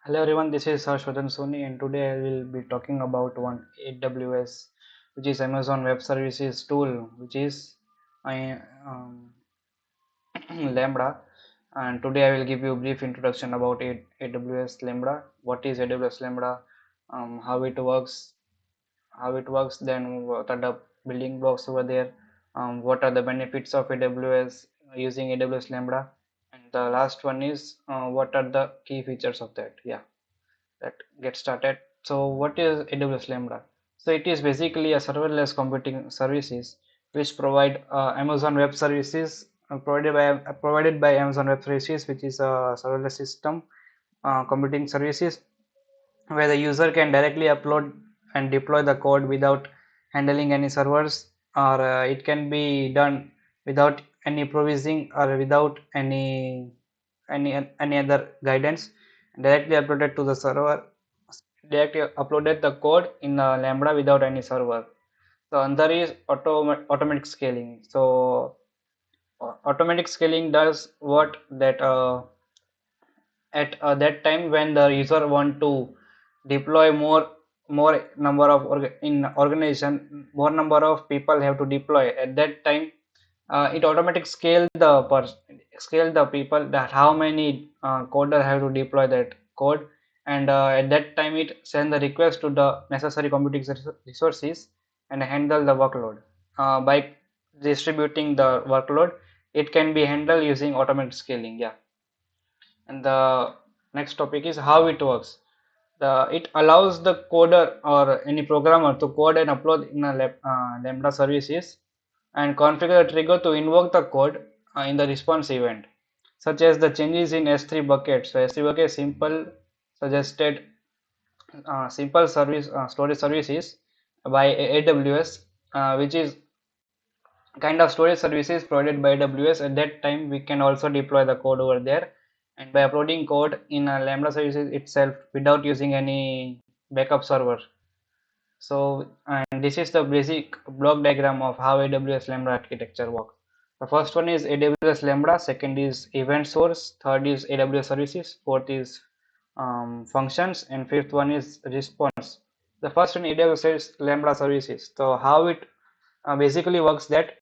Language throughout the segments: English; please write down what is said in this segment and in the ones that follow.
Hello everyone, this is Harshvardhan Soni and today I will be talking about one AWS, which is Amazon Web Services tool, which is I, um, Lambda. And today I will give you a brief introduction about AWS Lambda. What is AWS Lambda? How it works. Then what are the building blocks over there? What are the benefits of AWS using AWS Lambda? And the last one is what are the key features of that? Yeah, that get started. So what is AWS Lambda? So it is basically a serverless computing services which provide Amazon Web Services provided by Amazon Web Services, which is a serverless system computing services where the user can directly upload and deploy the code without handling any servers, or it can be done without any provisioning or without any other guidance, directly uploaded to the server, directly uploaded the code in Lambda without any server. So another is automatic scaling. So automatic scaling does what that at that time when the user want to deploy more number of in organization, more number of people have to deploy at that time. It automatic scale the people that how many coder have to deploy that code, and at that time it send the request to the necessary computing resources and handle the workload by distributing the workload. It can be handled using automatic scaling. Yeah. And the next topic is how it works. It allows the coder or any programmer to code and upload in a Lambda services and configure a trigger to invoke the code in the response event, such as the changes in S3 bucket. So S3 bucket is suggested simple service storage services by AWS, which is kind of storage services provided by AWS. At that time, we can also deploy the code over there, and by uploading code in a Lambda services itself without using any backup server. So, and this is the basic block diagram of how AWS Lambda architecture works. The first one is AWS Lambda, second is event source, third is AWS services, fourth is functions, and fifth one is response. The first one AWS Lambda services. So how it basically works that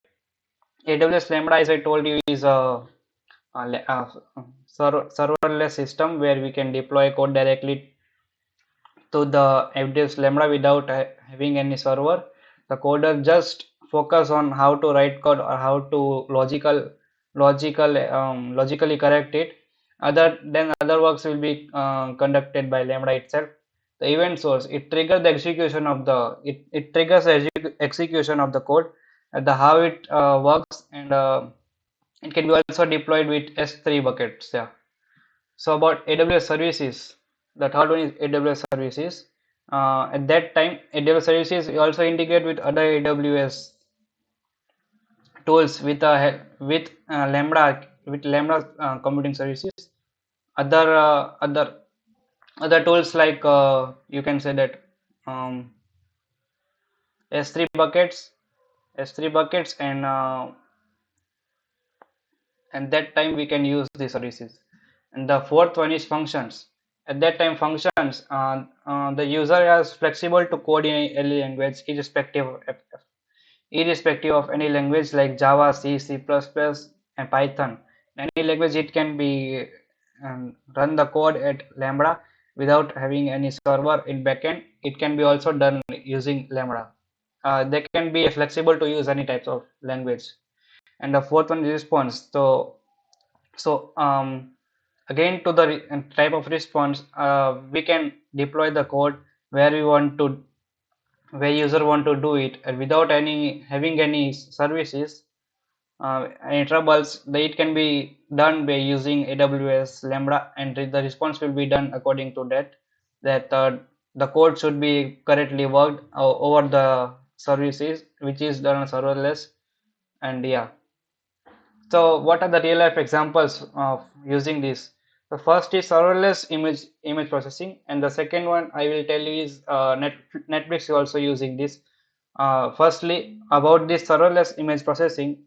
AWS Lambda, as I told you, is serverless system where we can deploy code directly to the AWS Lambda without having any server. The coder just focus on how to write code or how to logically correct it. Other works will be conducted by Lambda itself. The event source, it triggers the execution of it triggers the execution of the code. The how it works, and it can be also deployed with S3 buckets. Yeah. So about AWS services, the third one is AWS services. At that time, AWS services also integrate with other AWS tools with Lambda computing services. Other uh, other other tools like you can say that um, S3 buckets, S3 buckets, and that time we can use the services. And the fourth one is functions. At that time, functions, the user is flexible to code in any language, irrespective of any language like Java, C, C++, and Python. In any language, it can be run the code at Lambda without having any server in backend. It can be also done using Lambda. They can be flexible to use any types of language. And the fourth one is response. So again, to the type of response, we can deploy the code where we want to where user want to do it, and without any having any services, any troubles. It can be done by using AWS Lambda, and the response will be done according to that the code should be correctly worked over the services, which is done on serverless. And yeah, so what are the real life examples of using this? The first is serverless image processing, and the second one I will tell you is Netflix is also using this. Firstly, about this serverless image processing,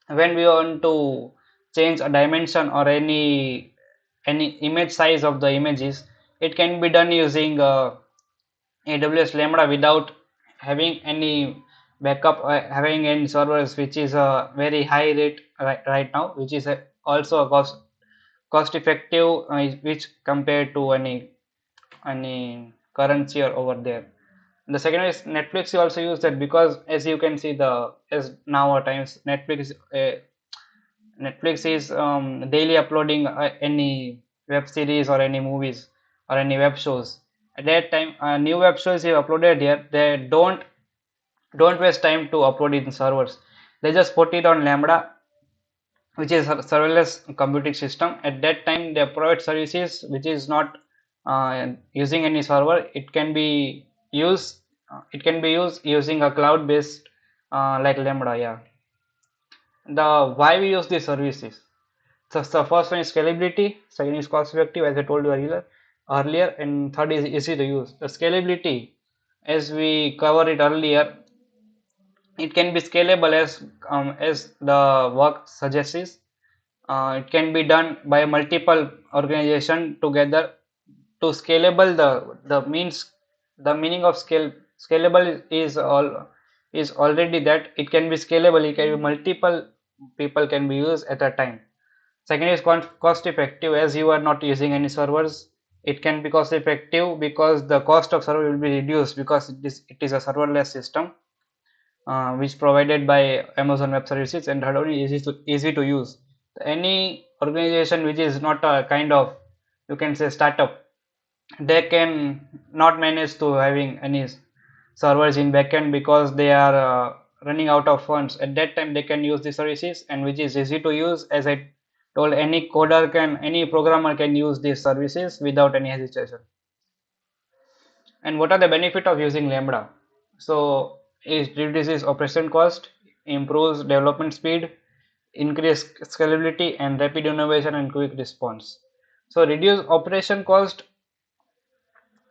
when we want to change a dimension or any image size of the images, it can be done using AWS Lambda without having any backup, having any servers, which is a very high rate right now, which is also a cost effective, which compared to any currency or over there. The second is Netflix. You also use that because as you can see, the as nowadays Netflix is daily uploading any web series or any movies or any web shows. At that time, new web shows you uploaded here, they don't waste time to upload it in servers. They just put it on Lambda, which is a serverless computing system. At that time, they provide services which is not using any server. It can be used using a cloud based like Lambda. Yeah, the why we use these services. So first one is scalability, second is cost effective as I told you earlier, and third is easy to use. The scalability, as we covered it earlier, it can be scalable as the work suggests. It can be done by multiple organization together to scalable. The meaning of scalable is already that it can be scalable. It can be multiple people can be used at a time. Second is cost effective, as you are not using any servers. It can be cost effective because the cost of server will be reduced because it is a serverless system which provided by Amazon Web Services, and third one is easy to use. Any organization which is not a kind of, you can say, startup, they can not manage to having any servers in backend because they are running out of funds. At that time, they can use the services, and which is easy to use. As I told, any programmer can use these services without any hesitation. And what are the benefit of using Lambda? So it reduces operation cost, improves development speed, increase scalability, and rapid innovation and quick response. So reduce operation cost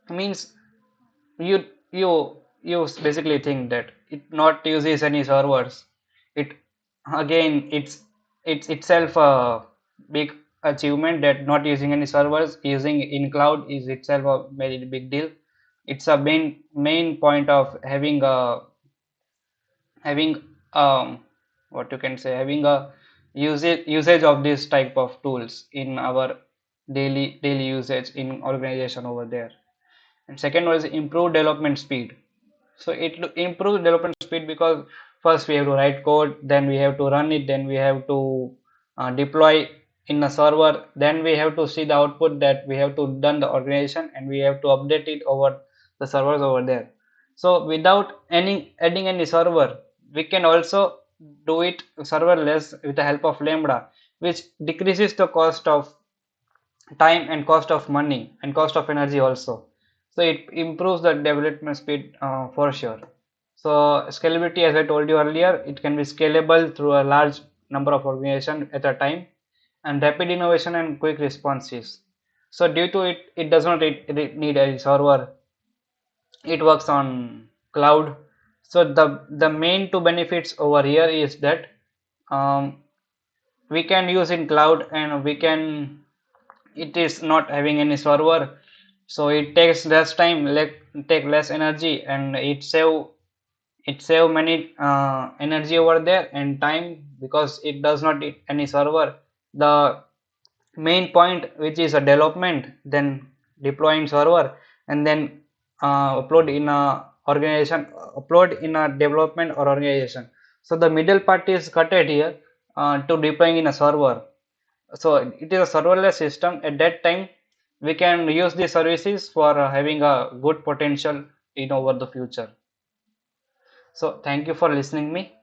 means you you basically think that it not uses any servers. It again it's itself a big achievement that not using any servers, using in cloud is itself a very big deal. It's a main point of having what you can say, having a usage of this type of tools in our daily usage in organization over there. And second was improve development speed. So it improves development speed because first we have to write code, then we have to run it, then we have to deploy in a server, then we have to see the output that we have to done the organization, and we have to update it over the servers over there. So without any adding any server, we can also do it serverless with the help of Lambda, which decreases the cost of time and cost of money and cost of energy also. So it improves the development speed for sure. So scalability, as I told you earlier, it can be scalable through a large number of organizations at a time, and rapid innovation and quick responses. So due to it does not need a server. It works on cloud. So the main two benefits over here is that um, we can use in cloud, and we can it is not having any server, so it takes less time, take less energy, and it save many energy over there and time because it does not need any server. The main point, which is a development, then deploy in server, and then upload in a organization, upload in a development or organization. So the middle part is cutted here to deploying in a server. So it is a serverless system. At that time, we can use the services for having a good potential in over the future. So thank you for listening me.